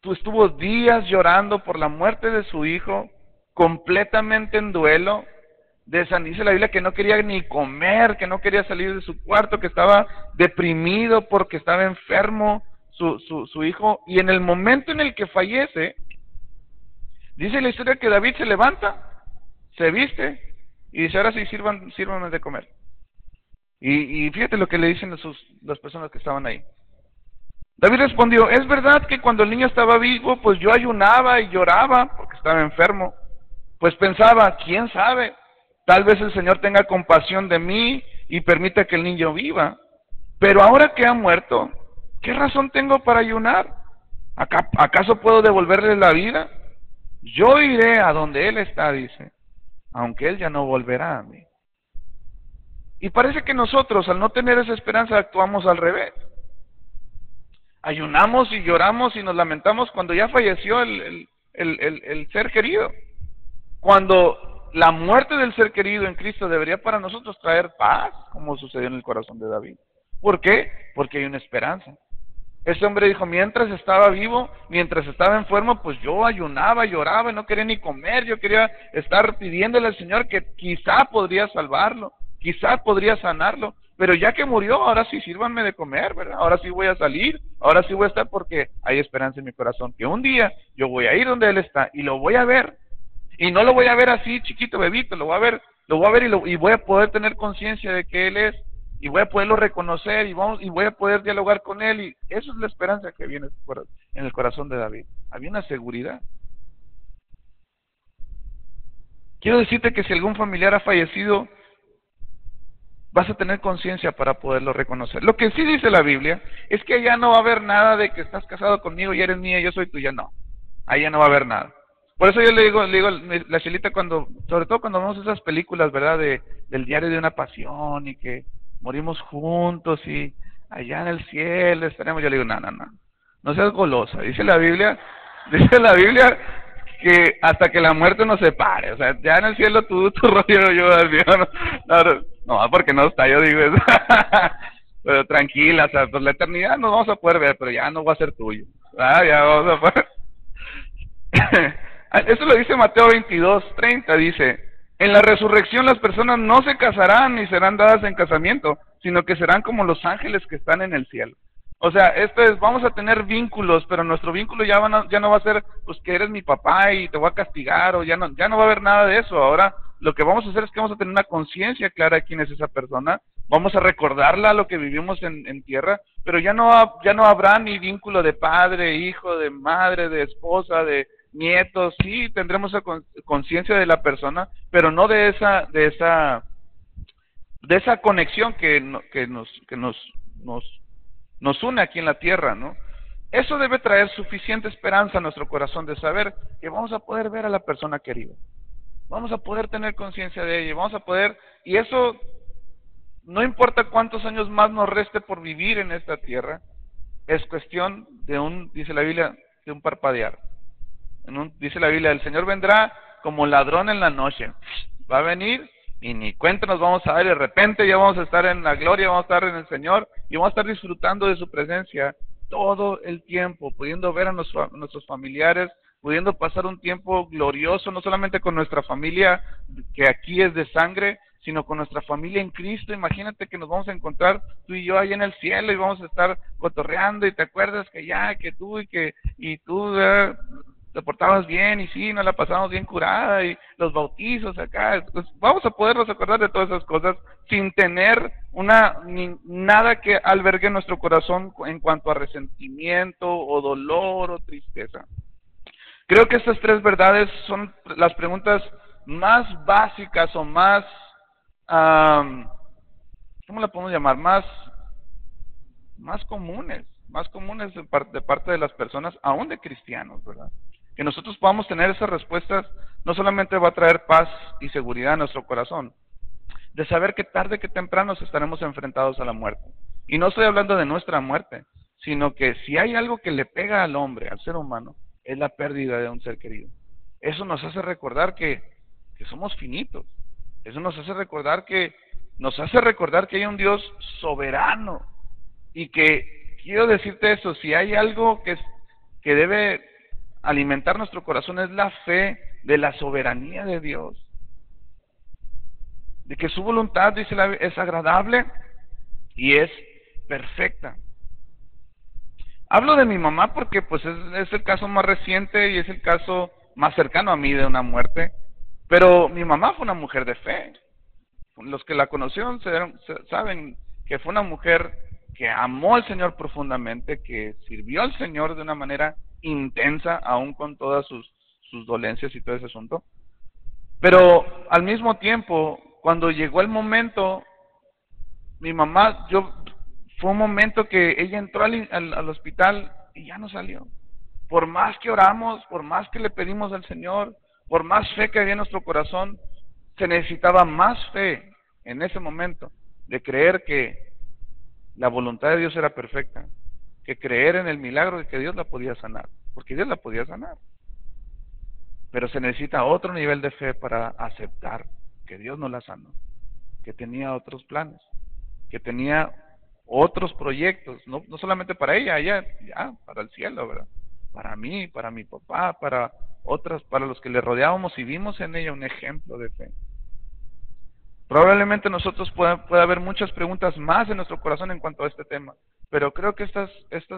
Estuvo días llorando por la muerte de su hijo, completamente en duelo. Dice la Biblia que no quería ni comer, que no quería salir de su cuarto, que estaba deprimido porque estaba enfermo su hijo. Y en el momento en el que fallece, dice la historia que David se levanta, se viste y dice, ahora sí, sírvanme de comer. Y fíjate lo que le dicen las personas que estaban ahí. David respondió, es verdad que cuando el niño estaba vivo, pues yo ayunaba y lloraba porque estaba enfermo. Pues pensaba, ¿quién sabe? Tal vez el Señor tenga compasión de mí y permita que el niño viva. Pero ahora que ha muerto, ¿qué razón tengo para ayunar? ¿Acaso puedo devolverle la vida? Yo iré a donde Él está, dice, aunque Él ya no volverá a mí. Y parece que nosotros, al no tener esa esperanza, actuamos al revés. Ayunamos y lloramos y nos lamentamos cuando ya falleció el ser querido. Cuando la muerte del ser querido en Cristo debería para nosotros traer paz, como sucedió en el corazón de David. ¿Por qué? Porque hay una esperanza. Ese hombre dijo, mientras estaba vivo, mientras estaba enfermo, pues yo ayunaba, lloraba, y no quería ni comer, yo quería estar pidiéndole al Señor que quizá podría salvarlo, quizá podría sanarlo, pero ya que murió, ahora sí sírvanme de comer, ¿verdad? Ahora sí voy a salir, ahora sí voy a estar porque hay esperanza en mi corazón, que un día yo voy a ir donde Él está y lo voy a ver, y no lo voy a ver así chiquito, bebito, lo voy a ver y voy a poder tener conciencia de que Él es, y voy a poderlo reconocer y voy a poder dialogar con Él, y eso es la esperanza que viene en el corazón de David. Había una seguridad. Quiero decirte que si algún familiar ha fallecido, vas a tener conciencia para poderlo reconocer. Lo que sí dice la Biblia es que ya no va a haber nada de que estás casado conmigo y eres mía y yo soy tuya, no. Ahí ya no va a haber nada. Por eso yo le digo la Chelita, sobre todo cuando vemos esas películas, ¿verdad? Del diario de una pasión y que morimos juntos y allá en el cielo estaremos. Yo le digo, no seas golosa. Dice la Biblia que hasta que la muerte nos separe. O sea, ya en el cielo tu rollo, yo al mío, no, porque no está, yo digo eso. Pero tranquila, o sea, pues la eternidad nos vamos a poder ver, pero ya no va a ser tuyo. Ya vamos a poder. Eso lo dice Mateo 22:30, dice, en la resurrección las personas no se casarán ni serán dadas en casamiento, sino que serán como los ángeles que están en el cielo. O sea, vamos a tener vínculos, pero nuestro vínculo ya no va a ser, pues que eres mi papá y te voy a castigar, o ya no va a haber nada de eso. Ahora lo que vamos a hacer es que vamos a tener una conciencia clara de quién es esa persona, vamos a recordarla lo que vivimos en tierra, pero ya no habrá ni vínculo de padre, hijo, de madre, de esposa, de nietos. Sí tendremos esa conciencia de la persona, pero no de esa conexión que nos une aquí en la tierra, ¿no? Eso debe traer suficiente esperanza a nuestro corazón de saber que vamos a poder ver a la persona querida, vamos a poder tener conciencia de ella, vamos a poder, y eso no importa cuántos años más nos reste por vivir en esta tierra, es cuestión dice la Biblia, de un parpadear. Dice la Biblia, el Señor vendrá como ladrón en la noche, va a venir y ni cuenta nos vamos a dar, y de repente ya vamos a estar en la gloria, vamos a estar en el Señor y vamos a estar disfrutando de su presencia todo el tiempo, pudiendo ver a nuestros familiares, pudiendo pasar un tiempo glorioso, no solamente con nuestra familia que aquí es de sangre, sino con nuestra familia en Cristo. Imagínate que nos vamos a encontrar tú y yo ahí en el cielo y vamos a estar cotorreando, y te acuerdas que tú te portabas bien, y sí, nos la pasamos bien curada, y los bautizos acá, pues vamos a podernos acordar de todas esas cosas sin tener nada que albergue nuestro corazón en cuanto a resentimiento o dolor o tristeza. Creo que estas tres verdades son las preguntas más básicas o más, ¿cómo la podemos llamar? Más comunes de parte de las personas, aún de cristianos, ¿verdad? Que nosotros podamos tener esas respuestas no solamente va a traer paz y seguridad a nuestro corazón, de saber que tarde que temprano estaremos enfrentados a la muerte. Y no estoy hablando de nuestra muerte, sino que si hay algo que le pega al hombre, al ser humano, es la pérdida de un ser querido. Eso nos hace recordar que somos finitos. Eso nos hace recordar que hay un Dios soberano, y que quiero decirte eso, si hay algo que debe alimentar nuestro corazón, es la fe de la soberanía de Dios, de que su voluntad, dice es agradable y es perfecta. Hablo de mi mamá porque pues es el caso más reciente y es el caso más cercano a mí de una muerte, pero mi mamá fue una mujer de fe. Los que la conocieron saben que fue una mujer que amó al Señor profundamente, que sirvió al Señor de una manera intensa, aún con todas sus dolencias y todo ese asunto. Pero al mismo tiempo, cuando llegó el momento, mi mamá, fue un momento que ella entró al hospital y ya no salió. Por más que oramos, por más que le pedimos al Señor, por más fe que había en nuestro corazón, se necesitaba más fe en ese momento de creer que la voluntad de Dios era perfecta, que creer en el milagro de que Dios la podía sanar, porque Dios la podía sanar. Pero se necesita otro nivel de fe para aceptar que Dios no la sanó, que tenía otros planes, que tenía otros proyectos, no solamente para ella, ya, para el cielo, ¿verdad? Para mí, para mi papá, para otras, para los que le rodeábamos y vimos en ella un ejemplo de fe. Probablemente nosotros pueda haber muchas preguntas más en nuestro corazón en cuanto a este tema, pero creo que estas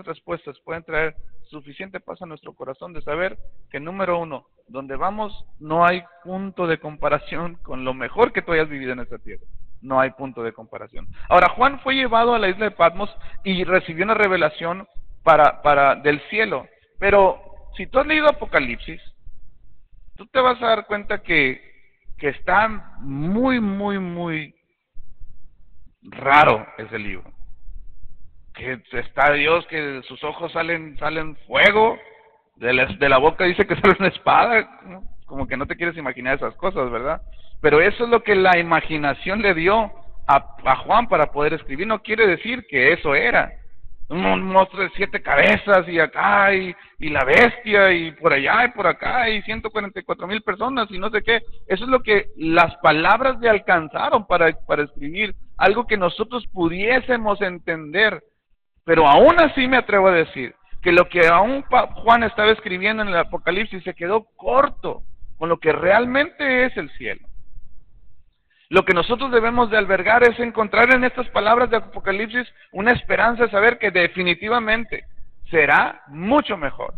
respuestas pueden traer suficiente paz a nuestro corazón de saber que, número uno, donde vamos no hay punto de comparación con lo mejor que tú hayas vivido en esta tierra. No hay punto de comparación. Ahora, Juan fue llevado a la isla de Patmos y recibió una revelación del cielo, pero si tú has leído Apocalipsis, tú te vas a dar cuenta que está muy, muy, muy raro ese libro. Que está Dios, que de sus ojos salen fuego, de la boca dice que sale una espada, ¿no? Como que no te quieres imaginar esas cosas, ¿verdad? Pero eso es lo que la imaginación le dio a Juan para poder escribir. No quiere decir que eso era un monstruo de 7 cabezas y acá y la bestia y por allá y por acá y 144,000 personas y no sé qué. Eso es lo que las palabras le alcanzaron para escribir, algo que nosotros pudiésemos entender. Pero aún así me atrevo a decir que lo que aún Juan estaba escribiendo en el Apocalipsis se quedó corto con lo que realmente es el cielo. Lo que nosotros debemos de albergar es encontrar en estas palabras de Apocalipsis una esperanza de saber que definitivamente será mucho mejor.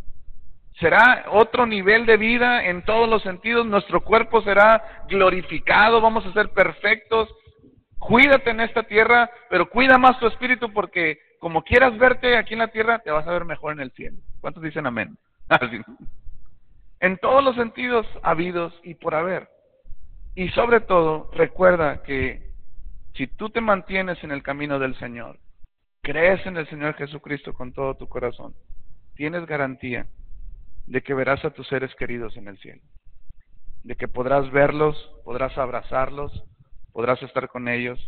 Será otro nivel de vida en todos los sentidos, nuestro cuerpo será glorificado, vamos a ser perfectos. Cuídate en esta tierra, pero cuida más tu espíritu porque como quieras verte aquí en la tierra, te vas a ver mejor en el cielo. ¿Cuántos dicen amén? Así. En todos los sentidos habidos y por haber. Y sobre todo, recuerda que si tú te mantienes en el camino del Señor, crees en el Señor Jesucristo con todo tu corazón, tienes garantía de que verás a tus seres queridos en el cielo, de que podrás verlos, podrás abrazarlos, podrás estar con ellos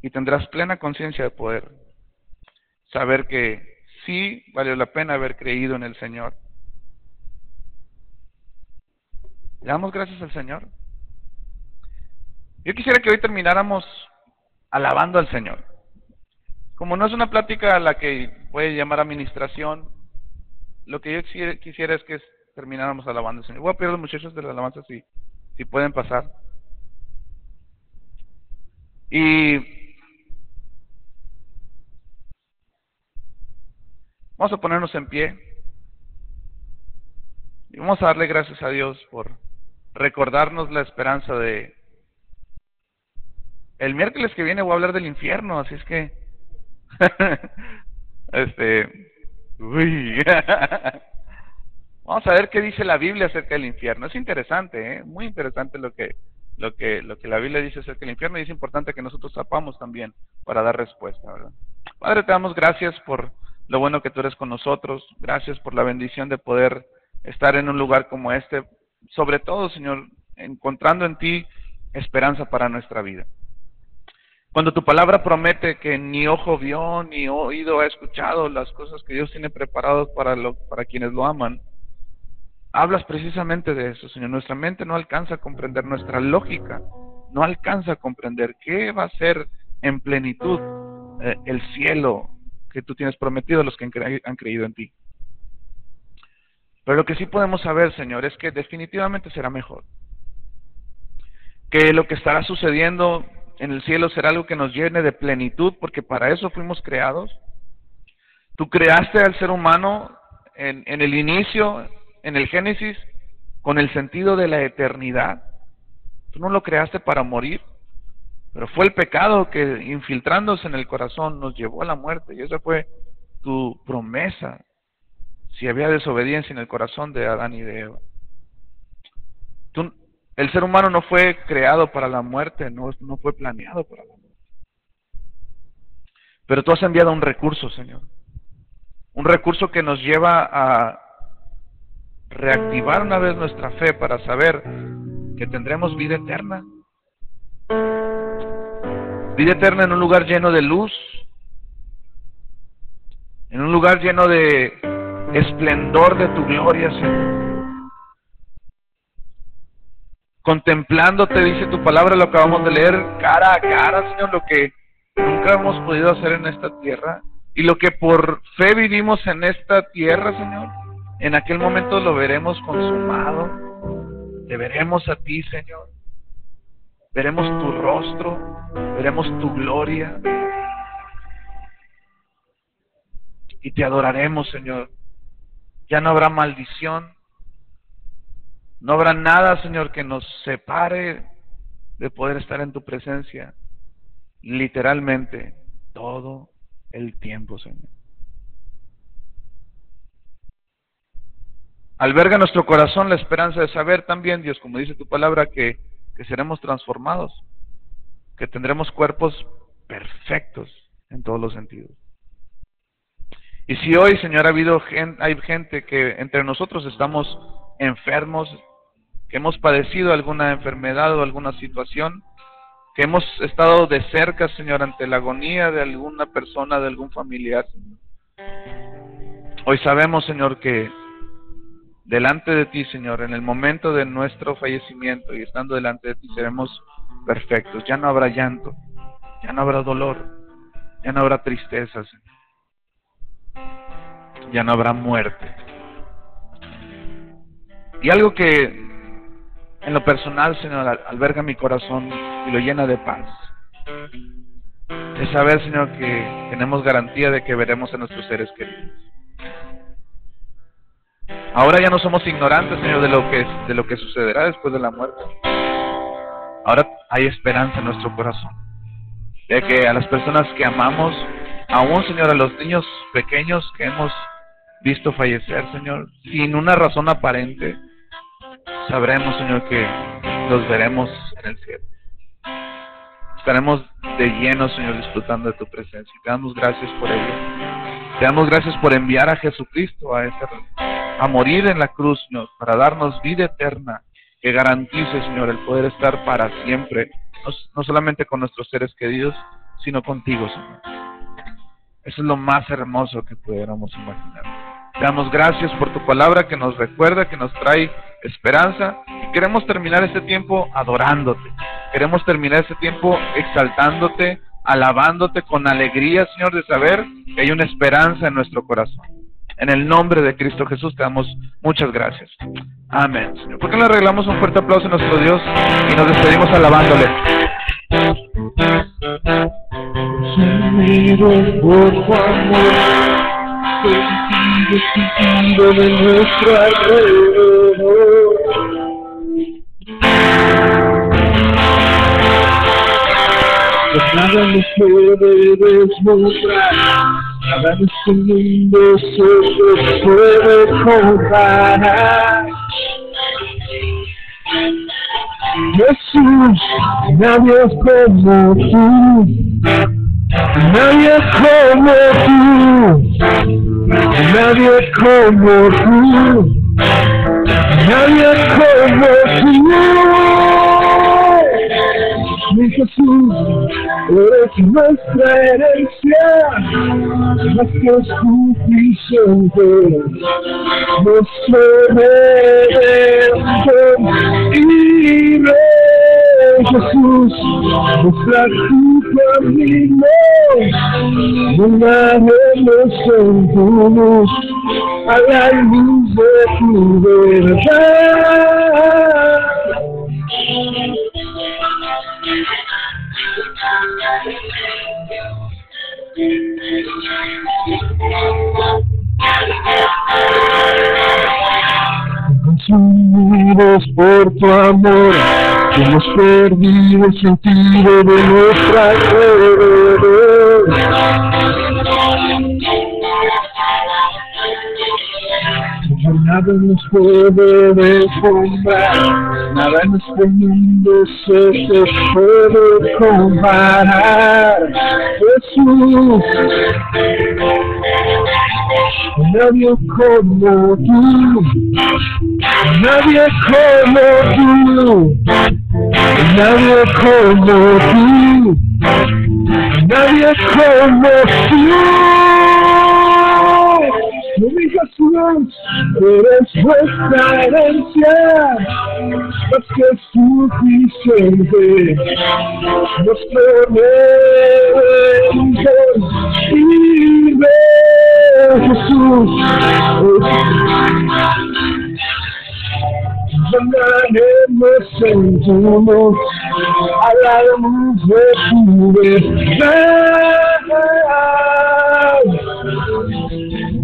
y tendrás plena conciencia de poder saber que sí valió la pena haber creído en el Señor. Le damos gracias al Señor. Yo quisiera que hoy termináramos alabando al Señor. Como no es una plática a la que puede llamar administración, lo que yo quisiera es que termináramos alabando al Señor. Voy a pedir a los muchachos de la alabanza si pueden pasar. Y vamos a ponernos en pie. Y vamos a darle gracias a Dios por recordarnos la esperanza de... El miércoles que viene voy a hablar del infierno, así es que... Vamos a ver qué dice la Biblia acerca del infierno. Es interesante, muy interesante lo que la Biblia dice acerca del infierno, y es importante que nosotros sepamos también para dar respuesta, ¿verdad? Padre, te damos gracias por lo bueno que tú eres con nosotros. Gracias por la bendición de poder estar en un lugar como este. Sobre todo, Señor, encontrando en ti esperanza para nuestra vida. Cuando tu palabra promete que ni ojo vio, ni oído ha escuchado las cosas que Dios tiene preparadas para quienes lo aman, hablas precisamente de eso, Señor. Nuestra mente no alcanza a comprender, nuestra lógica no alcanza a comprender qué va a ser en plenitud el cielo que tú tienes prometido a los que han creído en ti. Pero lo que sí podemos saber, Señor, es que definitivamente será mejor. Que lo que estará sucediendo en el cielo será algo que nos llene de plenitud, porque para eso fuimos creados. Tú creaste al ser humano en el inicio, en el Génesis, con el sentido de la eternidad. Tú no lo creaste para morir, pero fue el pecado que, infiltrándose en el corazón, nos llevó a la muerte, y esa fue tu promesa si había desobediencia en el corazón de Adán y de Eva. Tú El ser humano no fue creado para la muerte, no fue planeado para la muerte. Pero tú has enviado un recurso, Señor. Un recurso que nos lleva a reactivar una vez nuestra fe para saber que tendremos vida eterna. Vida eterna en un lugar lleno de luz, en un lugar lleno de esplendor de tu gloria, Señor. Contemplándote, dice tu palabra, lo acabamos de leer, cara a cara, Señor, lo que nunca hemos podido hacer en esta tierra, y lo que por fe vivimos en esta tierra, Señor, en aquel momento lo veremos consumado. Te veremos a ti, Señor. Veremos tu rostro, veremos tu gloria, y te adoraremos, Señor. Ya no habrá maldición, no habrá nada, Señor, que nos separe de poder estar en tu presencia, literalmente, todo el tiempo, Señor. Alberga en nuestro corazón la esperanza de saber también, Dios, como dice tu palabra, que seremos transformados, que tendremos cuerpos perfectos en todos los sentidos. Y si hoy, Señor, hay gente que entre nosotros estamos enfermos, que hemos padecido alguna enfermedad o alguna situación, que hemos estado de cerca, Señor, ante la agonía de alguna persona, de algún familiar, Señor. Hoy sabemos, Señor, que delante de ti, Señor, en el momento de nuestro fallecimiento y estando delante de ti, seremos perfectos. Ya no habrá llanto, ya no habrá dolor, ya no habrá tristeza, Señor. Ya no habrá muerte. Y algo que en lo personal, Señor, alberga mi corazón y lo llena de paz, es saber, Señor, que tenemos garantía de que veremos a nuestros seres queridos. Ahora ya no somos ignorantes, Señor, de lo que sucederá después de la muerte. Ahora hay esperanza en nuestro corazón, de que a las personas que amamos, aún, Señor, a los niños pequeños que hemos visto fallecer, Señor, sin una razón aparente, sabremos, Señor, que los veremos en el cielo. Estaremos de lleno, Señor, disfrutando de tu presencia. Te damos gracias por ello. Te damos gracias por enviar a Jesucristo a morir en la cruz, Señor, para darnos vida eterna, que garantice, Señor, el poder estar para siempre, no solamente con nuestros seres queridos, sino contigo, Señor. Eso es lo más hermoso que pudiéramos imaginar. Te damos gracias por tu palabra que nos recuerda, que nos trae esperanza, y queremos terminar este tiempo adorándote. Queremos terminar este tiempo exaltándote, alabándote con alegría, Señor, de saber que hay una esperanza en nuestro corazón. En el nombre de Cristo Jesús te damos muchas gracias. Amén, Señor. ¿Por qué no le regalamos un fuerte aplauso a nuestro Dios y nos despedimos alabándole? Unidos por tu amor, sentido de nuestro alrededor. Pues nada nos puede deslumbrar, nada en este mundo se puede comparar. Jesús, nadie es como tú, nadie es como tú, nadie es como tú, nadie es como tú. Mi Jesús, eres nuestra herencia, nuestro suficiente, nuestro redentor y Rey. Jesús, nuestra camino, llenaremos en tu luz, a la luz de tu verdad. Consumidos por tu amor, hemos perdido el sentido de nuestra alrededor. nada nos puede deslumbrar, nada en este mundo se te puede comparar. Jesús, nadie como tú, nadie como tú, nadie como tú, nadie como tú. Mi Jesús, eres nuestra herencia, más que suficiente, nuestro Redentor. Vive Jesús, llenaremos en tu luz, a la luz de tu verdad.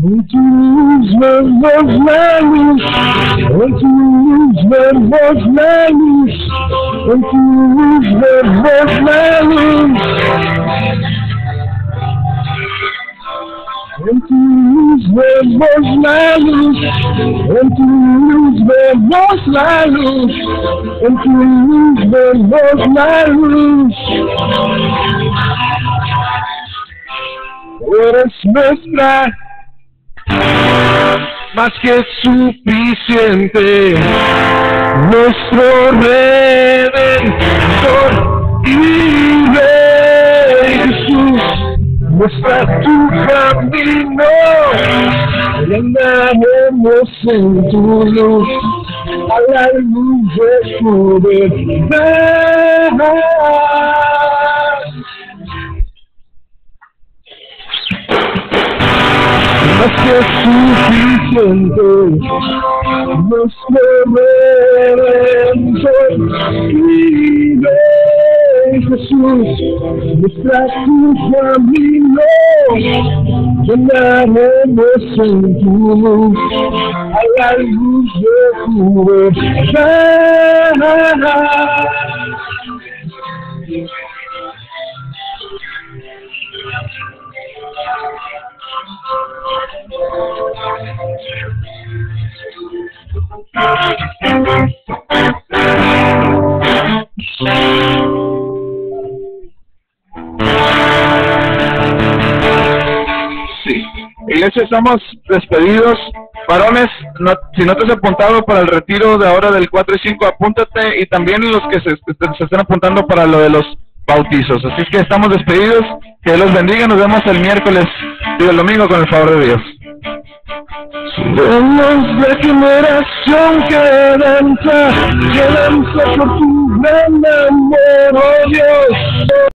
En tu luz vemos la luz, en tu luz vemos la luz, en tu luz vemos la luz. En tu luz vemos la luz, en tu luz vemos la luz, en tu luz vemos la luz. Eres nuestra, más que suficiente, nuestro Redentor. Vive Jesús, muestra tu camino, llenaremos en tu luz, a la luz de tu verdad. Más que suficiente, nuestro Redentor. Vive Jesús, muestra tu camino, llenaremos en tu luz, a la luz de tu verdad. Sí, iglesia, estamos despedidos. Varones, si no te has apuntado para el retiro de ahora del 4 y 5, apúntate, y también los que se están apuntando para lo de los bautizos. Así que estamos despedidos, que Dios los bendiga, nos vemos el miércoles y el domingo con el favor de Dios. Somos la generación que danza por tu gran amor, oh Dios.